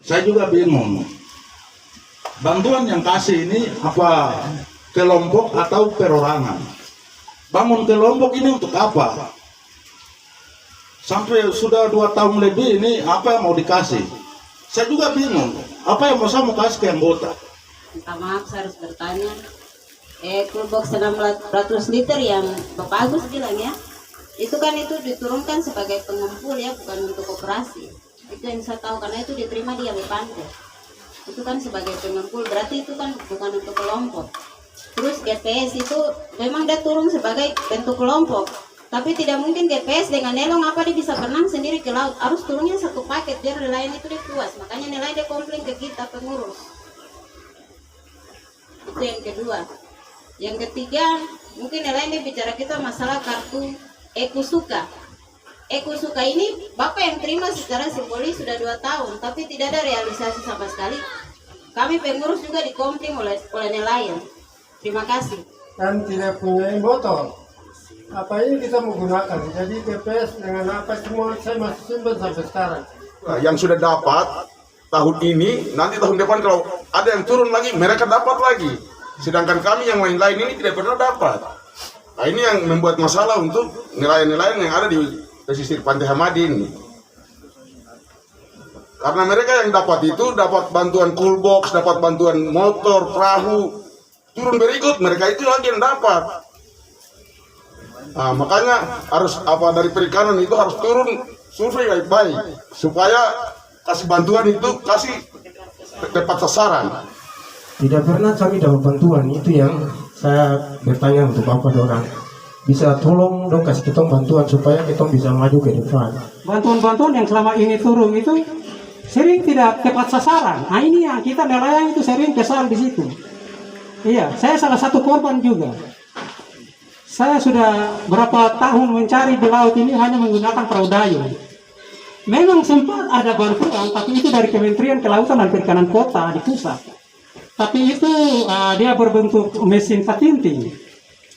Saya juga bingung. Bantuan yang kasih ini apa kelompok atau perorangan? Bangun kelompok ini untuk apa? Sampai sudah 2 tahun lebih ini apa yang mau dikasih? Saya juga bingung. Apa yang saya mau kasih ke anggota? Minta maaf, saya harus bertanya. Coolbox 600 liter yang Bapak Agus bilang ya, itu kan itu diturunkan sebagai pengumpul ya, bukan untuk operasi. Itu yang saya tahu, karena itu diterima di Pantai. Itu kan sebagai pengumpul, berarti itu kan bukan untuk kelompok. Terus GPS itu memang dia turun sebagai bentuk kelompok, tapi tidak mungkin GPS dengan nelong apa dia bisa berenang sendiri ke laut. Harus turunnya satu paket biar nelayan itu dia puas. Makanya nelayan dia komplain ke kita pengurus. Itu yang kedua. Yang ketiga, mungkin nelayan dia bicara kita masalah kartu Ekusuka. Ekusuka ini Bapak yang terima secara simbolis sudah 2 tahun, tapi tidak ada realisasi sama sekali. Kami pengurus juga dikomplain oleh nelayan. Terima kasih. Dan tidak punya botol. Apa ini kita menggunakan? Jadi GPS dengan apa semua saya masih simpan sampai sekarang. Yang sudah dapat tahun ini, nanti tahun depan kalau ada yang turun lagi, mereka dapat lagi. Sedangkan kami yang lain-lain ini tidak pernah dapat. Nah, ini yang membuat masalah untuk nelayan-nelayan yang ada di pesisir Pantai Hamadin. Karena mereka yang dapat itu dapat bantuan coolbox, dapat bantuan motor, perahu, turun berikut, mereka itu lagi yang dapat. Nah, makanya harus dari perikanan itu harus turun survei baik-baik supaya kasih bantuan itu kasih tepat sasaran. Tidak pernah kami dapat bantuan, itu yang saya bertanya untuk Bapak Dorang. Bisa tolong dong kasih kita bantuan supaya kita bisa maju ke depan. Bantuan-bantuan yang selama ini turun itu sering tidak tepat sasaran. Nah ini yang kita nelayan itu sering kesal di situ. Iya, saya salah satu korban juga. Saya sudah berapa tahun mencari di laut ini hanya menggunakan perahu dayung. Memang sempat ada bantuan, tapi itu dari Kementerian Kelautan dan Perikanan Kota di pusat. Tapi itu dia berbentuk mesin patinting.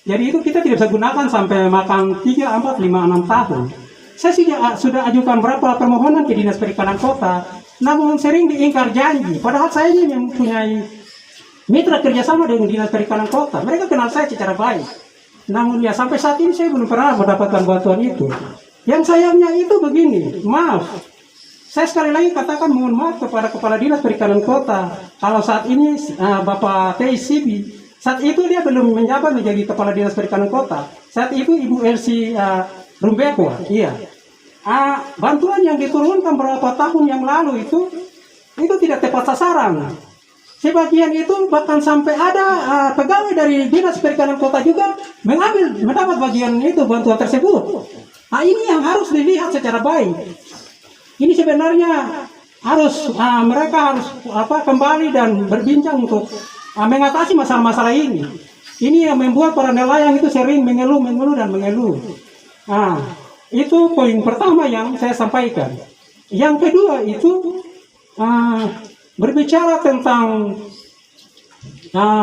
Jadi itu kita tidak bisa gunakan sampai makan 3, 4, 5, 6 tahun. Saya sudah ajukan berapa permohonan ke Dinas Perikanan Kota, namun sering diingkar janji. Padahal saya ini mempunyai mitra kerjasama dengan Dinas Perikanan Kota. Mereka kenal saya secara baik. Namun ya sampai saat ini saya belum pernah mendapatkan bantuan itu. Yang sayangnya itu begini, maaf. Saya sekali lagi katakan mohon maaf kepada Kepala Dinas Perikanan Kota. Kalau saat ini Bapak TICB, saat itu dia belum menjabat menjadi Kepala Dinas Perikanan Kota. Saat itu Ibu Elsie Rumbeko, iya. Bantuan yang diturunkan beberapa tahun yang lalu itu tidak tepat sasaran. Sebagian itu bahkan sampai ada pegawai dari Dinas Perikanan Kota juga mendapat bagian itu bantuan tersebut. Nah ini yang harus dilihat secara baik. Ini sebenarnya harus mereka harus kembali dan berbincang untuk mengatasi masalah-masalah ini. Ini yang membuat para nelayan itu sering mengeluh dan mengeluh. Itu poin pertama yang saya sampaikan. Yang kedua itu berbicara tentang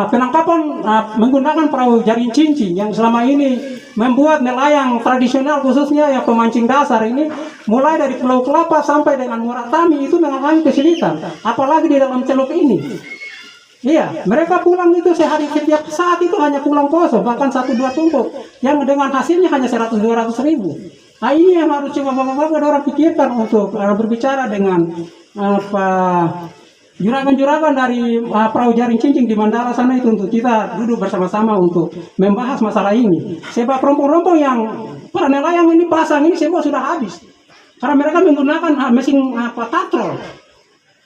penangkapan menggunakan perahu jaring cincin yang selama ini membuat nelayan tradisional khususnya yang pemancing dasar ini mulai dari Pulau Kelapa sampai dengan Muratami itu mengalami kesulitan, apalagi di dalam celuk ini. Iya, mereka pulang itu sehari setiap saat itu hanya pulang kosong, bahkan 1-2 tumpuk yang dengan hasilnya hanya 100-200 ribu. Nah ini yang harus coba bapak-bapak orang pikirkan untuk berbicara dengan juragan-juragan dari perahu jaring cincin di Mandala sana itu untuk kita duduk bersama-sama untuk membahas masalah ini. Sebab rompong-rompong yang para nelayan ini pasang ini semua sudah habis. Karena mereka menggunakan mesin katrol.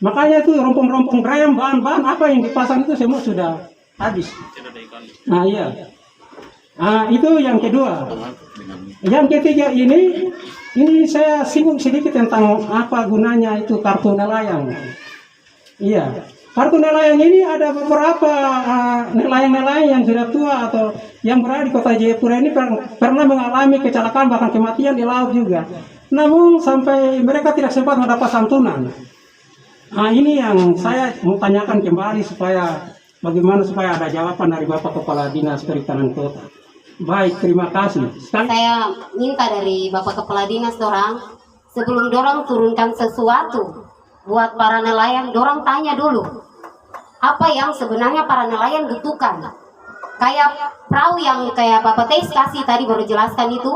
Makanya itu rompong-rompong rem, bahan-bahan apa yang dipasang itu semua sudah habis. Nah iya. Itu yang kedua. Yang ketiga ini saya singgung sedikit tentang apa gunanya itu kartu nelayan. Iya, kartu nelayan ini ada beberapa nelayan-nelayan yang sudah tua atau yang berada di kota Jayapura ini pernah mengalami kecelakaan bahkan kematian di laut juga. Namun sampai mereka tidak sempat mendapat santunan. Nah ini yang saya mau tanyakan kembali supaya bagaimana supaya ada jawaban dari Bapak Kepala Dinas Perikanan Kota. Baik, terima kasih. Saya minta dari Bapak Kepala Dinas dorang sebelum dorang turunkan sesuatu buat para nelayan, dorang tanya dulu apa yang sebenarnya para nelayan butuhkan. Kayak perahu yang kayak Bapak Teis kasih tadi baru jelaskan itu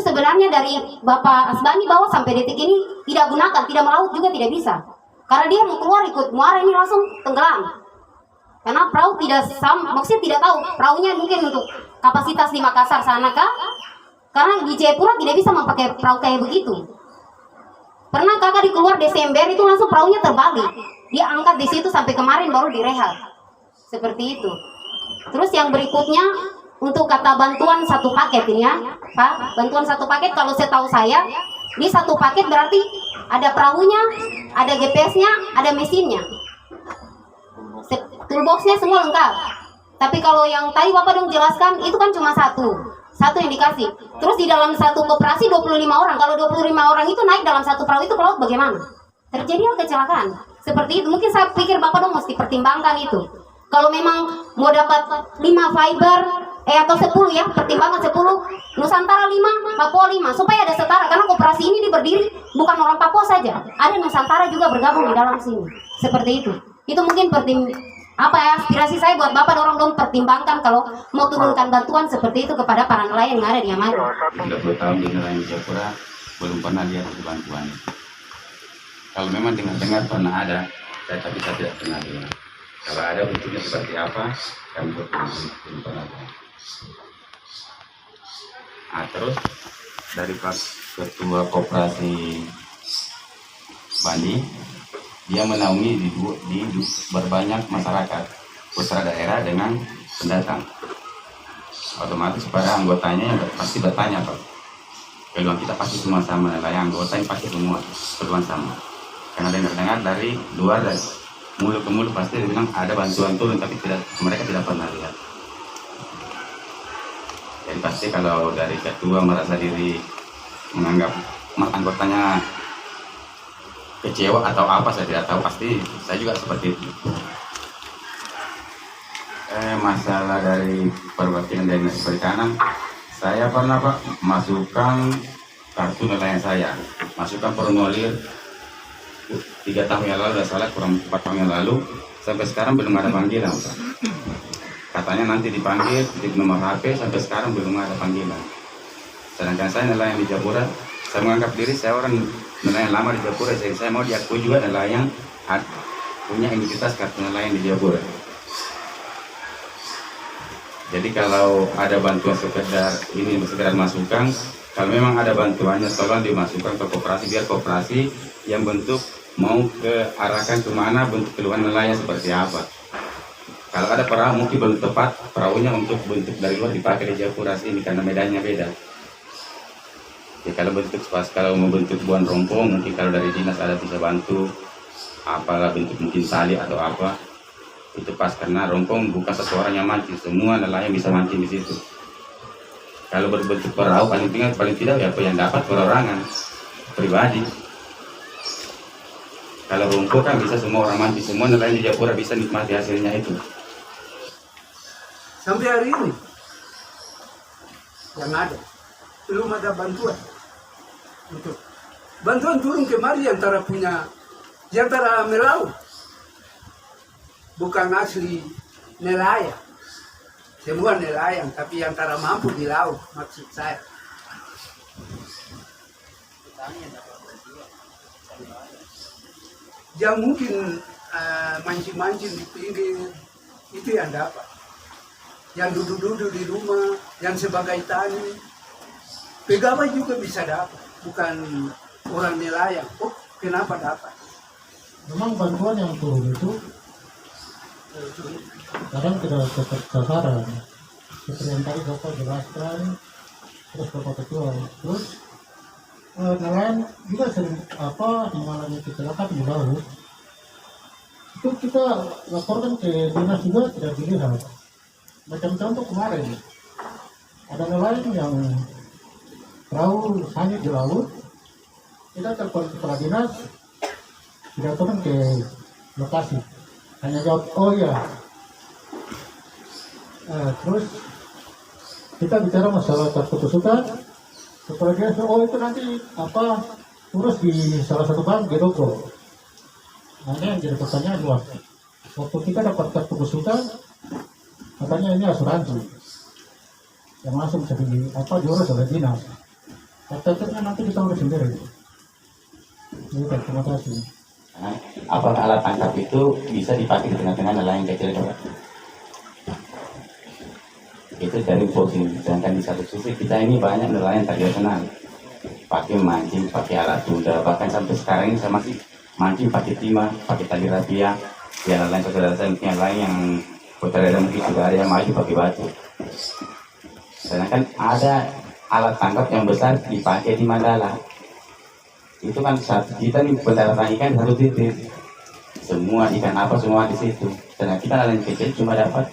sebenarnya dari Bapak Asbani bawa sampai detik ini tidak gunakan, tidak melaut juga tidak bisa. Karena dia mau keluar ikut muara ini langsung tenggelam. Karena perahu tidak maksudnya tidak tahu perahunya mungkin untuk kapasitas di Makassar sana kah? Karena di Jayapura tidak bisa memakai perahu kayak begitu. Pernah kakak di keluar Desember itu langsung perahunya terbalik. Dia angkat di situ sampai kemarin baru direhab. Seperti itu. Terus yang berikutnya untuk kata bantuan satu paket ini ya, Pak. Bantuan satu paket kalau setahu saya di satu paket berarti ada perahunya, ada GPS-nya, ada mesinnya. Toolbox-nya semua lengkap. Tapi kalau yang tadi Bapak dong jelaskan itu kan cuma satu yang dikasih. Terus di dalam satu koperasi 25 orang. Kalau 25 orang itu naik dalam satu perahu itu ke laut bagaimana? Terjadi kecelakaan. Seperti itu. Mungkin saya pikir Bapak dong mesti pertimbangkan itu. Kalau memang mau dapat 5 fiber atau 10 ya, pertimbangan 10, Nusantara 5, Papua 5, supaya ada setara. Karena koperasi ini berdiri bukan orang Papua saja, ada Nusantara juga bergabung di dalam sini. Seperti itu. Itu mungkin aspirasi saya buat Bapak dorong dong pertimbangkan kalau mau turunkan bantuan seperti itu kepada para nelayan yang ada di Amari. 30 tahun di nelayan di Jayapura belum pernah lihat bantuan. Kalau memang dengar-dengar pernah ada, tapi saya tidak pernah dengar. Kalau ada bentuknya seperti apa, kami belum pernah dengar. Terus dari Pak Ketua Koperasi Bandi, dia menaungi di berbanyak masyarakat putra daerah dengan pendatang. Otomatis para anggotanya yang pasti bertanya, Pak, peluang kita pasti semua sama, nelayan anggotanya pasti semua peluang sama. Karena dengar-dengar dari luar dan mulut ke mulut pasti dia bilang ada bantuan turun, tapi mereka tidak pernah lihat. Jadi pasti kalau dari ketua merasa diri menganggap anggotanya kecewa atau apa saya tidak tahu, pasti saya juga seperti itu. Masalah dari perwakilan dari Dinas Perikanan, saya pernah Pak masukkan kartu nelayan saya, masukkan formulir 3 tahun yang lalu, salah kurang 4 tahun yang lalu, sampai sekarang belum ada panggilan Pak. Katanya nanti dipanggil, titip nomor HP, sampai sekarang belum ada panggilan. Sedangkan saya nelayan di Jayapura, saya menganggap diri saya orang nelayan lama di Jayapura, jadi saya mau diakui juga nelayan punya identitas kartu nelayan di Jayapura. Jadi kalau ada bantuan sekedar masukan, kalau memang ada bantuannya tolong dimasukkan ke koperasi, biar koperasi yang bentuk mau ke arahkan kemana bentuk keluhan nelayan seperti apa. Kalau ada perahu mungkin belum tepat perahunya untuk bentuk dari luar dipakai di Jayapura ini karena medannya beda. Ya kalau mau bentuk buan rompong mungkin kalau dari dinas ada bisa bantu, apalah bentuk mungkin tali atau apa itu pas, karena rompong bukan seseorang yang mancing, semua nelayan bisa mancing di situ. Kalau berbentuk perahu paling tidak ya apa yang dapat perorangan pribadi. Kalau rompong kan bisa semua orang mancing, semua nelayan di Jayapura bisa nikmati hasilnya itu. Sampai hari ini yang ada belum ada bantuan. Untuk bantuan turun kemari antara melaut, bukan asli nelayan, semua nelayan, tapi antara mampu di laut maksud saya. Yang mungkin mancing-mancing di pinggir itu yang dapat, yang duduk-duduk di rumah, yang sebagai tani, pegawai juga bisa dapat, bukan orang nelayan. Oh, kenapa dapat? Memang bantuan yang turun itu kadang tidak tepat sasaran. Seperti yang tadi Bapak jelaskan, terus Bapak Ketua. Terus nelayan juga sering mengalami kecelakaan di laut. Itu kita laporkan ke dinas juga tidak dilihat. Macam contoh kemarin, ada nelayan yang perahu hanyut di laut, kita telepon kepala dinas, tidak turun ke lokasi, hanya jawab oh ya. Terus kita bicara masalah terputuskan, kepala dinas oh itu nanti urus di salah satu bank di Dogo. Nah, ini yang jadi pertanyaan luas. Waktu kita dapat kartu kesulitan, katanya ini asuransi yang langsung bisa diurus oleh dinas. Kartu-kartunya nanti kita urus sendiri. Jadi, terima kasih. Nah, apakah alat tangkap itu bisa dipakai di tengah-tengah nelayan kecil, Pak? Itu dari posisi. Sedangkan di satu sisi kita ini banyak nelayan tradisional, pakai mancing, pakai alat tunda, bahkan sampai sekarang ini saya masih mancing pakai timah, pakai tali rapia. Ya nelayan saudara saya yang lain yang saudara mungkin sudah ada yang maju pakai batu. Sedangkan ada alat tangkap yang besar dipakai di Mandala. Itu kan kita nih pendaratan ikan satu titik, semua ikan apa semua di situ. Dan kita nelayan kecil cuma dapat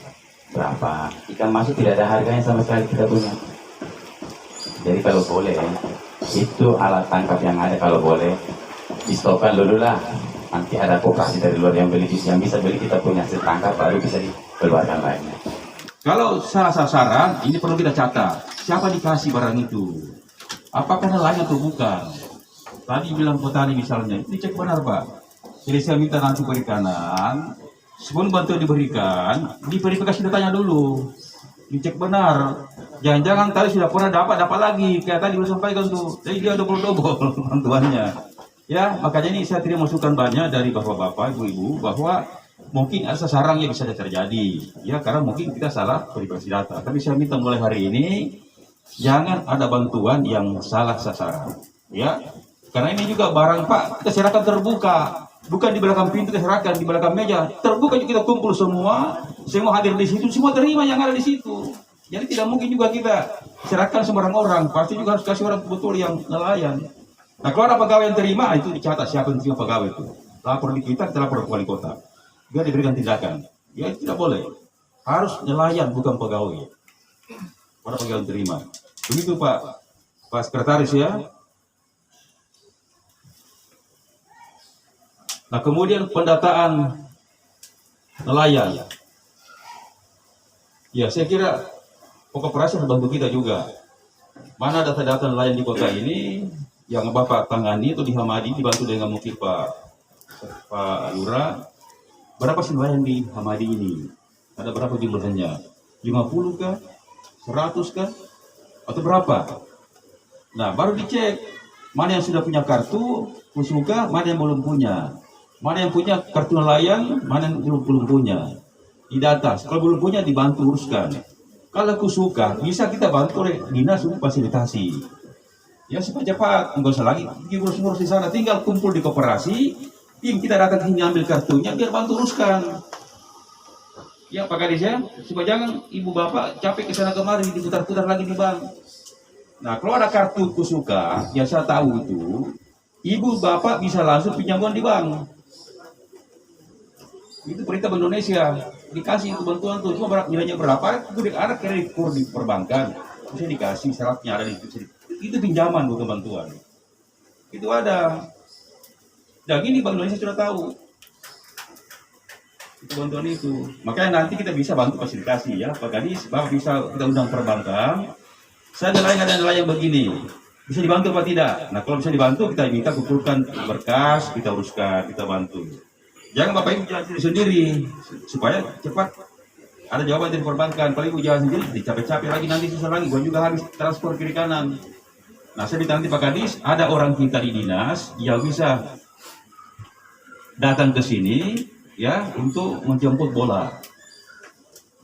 berapa ikan masuk, tidak ada harganya sama sekali kita punya. Jadi kalau boleh itu alat tangkap yang ada kalau boleh di stokkan dulu lah. Nanti ada koperasi dari luar yang beli, yang bisa beli kita punya hasil tangkap baru bisa dikeluarkan lainnya. Kalau salah sasaran, ini perlu kita catat. Siapa dikasih barang itu? Apakah nelayan atau bukan? Tadi bilang petani misalnya, ini cek benar Pak. Jadi saya minta nanti perikanan, sebelum bantuan diberikan, di verifikasi datanya dulu. Dicek benar. Jangan-jangan tadi sudah pernah dapat lagi. Kayak tadi sudah sampaikan tuh. Jadi dia double-double bantuannya. Ya, makanya ini saya tidak masukan banyak dari bapak-bapak, ibu-ibu, bahwa mungkin ada sasaran yang bisa terjadi. Ya, karena mungkin kita salah verifikasi data. Tapi saya minta mulai hari ini, jangan ada bantuan yang salah sasaran. Ya, karena ini juga barang Pak, kita serahkan terbuka. Bukan di belakang pintu, kita serahkan di belakang meja. Terbuka juga kita kumpul semua hadir di situ, semua terima yang ada di situ. Jadi tidak mungkin juga kita serahkan sembarang orang. Pasti juga harus kasih orang betul yang nelayan. Nah, kalau ada pegawai yang terima, itu dicatat siapa yang terima pegawai itu. Lapor di kita lapor ke wali kota. Biar diberikan tindakan. Ya, itu tidak boleh. Harus nelayan, bukan pegawai. Pada pegawai yang terima. Begitu Pak Sekretaris ya. Nah, kemudian pendataan nelayan. Ya, saya kira koperasi harus bantu kita juga. Mana data-data nelayan di kota ini yang Bapak tangani itu di Hamadi, dibantu dengan mungkin Pak Lura. Berapa sih nelayan di Hamadi ini? Ada berapa jumlahnya? 50 kah? 100 kah? Atau berapa? Nah, baru dicek mana yang sudah punya kartu Kusuka, mana yang belum punya. Mana yang punya kartu nelayan, mana yang belum punya. Di data, kalau belum punya dibantu uruskan. Kalau Kusuka, bisa kita bantu oleh dinas untuk fasilitasi. Ya supaya cepat, nggak usah lagi ngurus-ngurus di sana, tinggal kumpul di koperasi, tim kita datang sini ambil kartunya, biar bantu uruskan. Ya Pak Kadis ya, supaya jangan ibu bapak capek ke sana kemari, diputar-putar lagi di bank. Nah kalau ada kartu Kusuka, yang saya tahu itu, ibu bapak bisa langsung pinjaman di bank. Itu perintah Bank Indonesia, dikasih itu bantuan tuh, cuma nilainya berapa, itu ada kredit kur di perbankan, bisa dikasih syaratnya ada di situ. Itu pinjaman bukan bantuan. Itu ada. Dan ini Bank Indonesia sudah tahu. Itu bantuan itu. Makanya nanti kita bisa bantu fasilitasi ya. Pak Kadis, Bapak bisa kita undang perbankan. Saya ada nelayan begini. Bisa dibantu apa tidak? Nah kalau bisa dibantu kita minta kumpulkan berkas, kita uruskan, kita bantu. Jangan Bapak Ibu jalan sendiri supaya cepat ada jawaban dari perbankan. Kalau Ibu jalan sendiri, dicapek-capek lagi nanti susah lagi. Gua juga harus transport kiri kanan. Nah, saya minta nanti Pak Kadis, ada orang kita di dinas yang bisa datang ke sini ya untuk menjemput bola.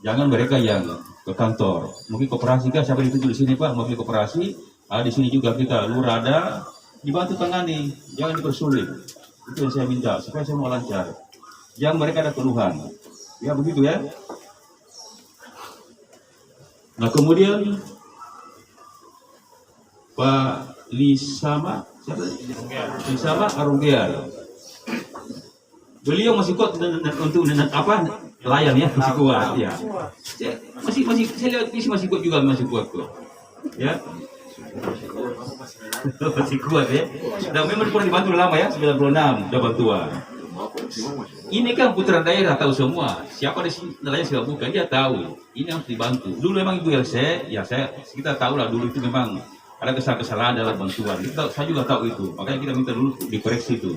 Jangan mereka yang ke kantor. Mungkin koperasi kah siapa dituju di sini Pak? Mungkin koperasi. Di sini juga kita lurah ada, dibantu tangani, jangan dipersulit. Itu yang saya minta supaya saya mau lancar. Jangan mereka ada keluhan. Ya begitu ya. Nah kemudian Pak Lisama Arunggear. Beliau masih kuat untuk nelayan ya, masih kuat ya. Masih saya lihat masih kuat juga, masih kuat kok. Ya. Masih kuat ya. Dan memang pernah dibantu lama ya, 96 udah bantuan. Ini kan putra daerah tahu semua. Siapa di sini nelayan sudah bukan, dia tahu. Ini harus dibantu. Dulu memang Ibu LC, ya kita tahu lah dulu itu memang ada kesalahan dalam bantuan. Saya juga tahu itu. Makanya kita minta dulu dikoreksi itu.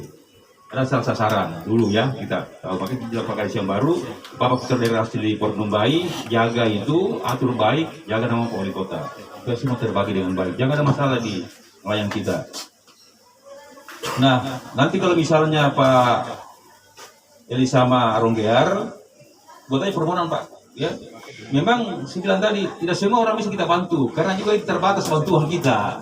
ada salah sasaran dulu ya, kita tahu pakai Pak Kadis yang baru, Bapak Putra Daerah asli Portumbai, jaga itu, atur baik, jaga nama Pak Wali Kota. Itu semua terbagi dengan baik, jangan ada masalah di nelayan kita. Nah, nanti kalau misalnya Pak Elisama Ronggear, buat aja permohonan Pak, ya. Memang saya bilang tadi, tidak semua orang bisa kita bantu, karena juga terbatas bantuan kita.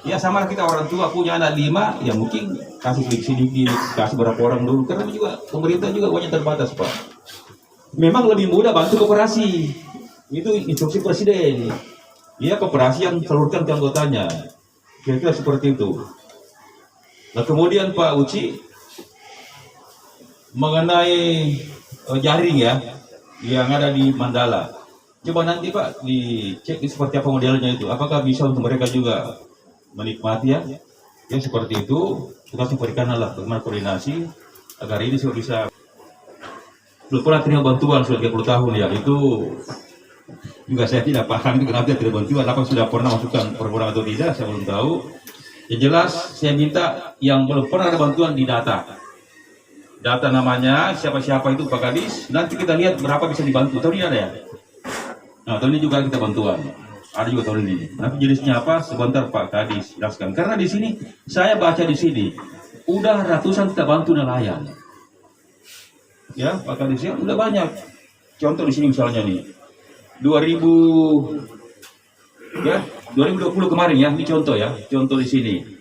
Ya sama kita orang tua punya anak 5, ya mungkin kasih sedikit, kasih berapa orang dulu, karena juga pemerintah juga banyak terbatas Pak. Memang lebih mudah bantu koperasi, itu instruksi presiden. Ya koperasi yang salurkan ke anggotanya, kira-kira seperti itu. Nah kemudian Pak Uci mengenai jaring ya yang ada di Mandala, coba nanti Pak dicek seperti apa modelnya itu, apakah bisa untuk mereka juga menikmati ya seperti itu. Kita berikan lah bagaimana koordinasi agar ini sudah bisa. Belum pernah terima bantuan sudah 30 tahun ya, itu juga saya tidak paham itu kenapa tidak bantuan, apa sudah pernah masukkan permohonan atau tidak, saya belum tahu. Yang jelas saya minta yang belum pernah ada bantuan di data namanya siapa-siapa itu Pak Kadis, nanti kita lihat berapa bisa dibantu. Tahun ini ada ya, nah tahun ini juga kita bantuan, ada juga tahun ini. Nanti jenisnya apa sebentar Pak Kadis jelaskan, karena di sini saya baca di sini udah ratusan kita bantu nelayan ya Pak Kadis ya, udah banyak. Contoh di sini misalnya nih 2020 kemarin ya, ini contoh ya, contoh di sini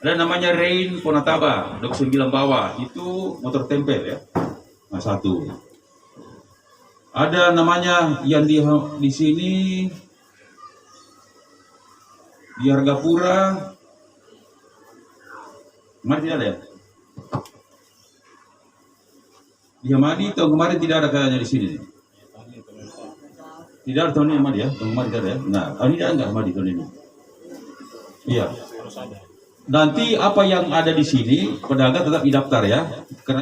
ada namanya Rain Ponataba 29 bawah, itu motor tempel ya, nah satu. Ada namanya yang di sini di Hargapura, kemarin tidak ada ya, di Hamadi tahun kemarin tidak ada kayaknya di sini. Tidak ada tahun ini Hamadi ya, tahun kemarin tidak ada ya. Nah tahun ini ada nggak Hamadi tahun ini? Iya. Nanti apa yang ada di sini pedagang tetap didaftar ya. Karena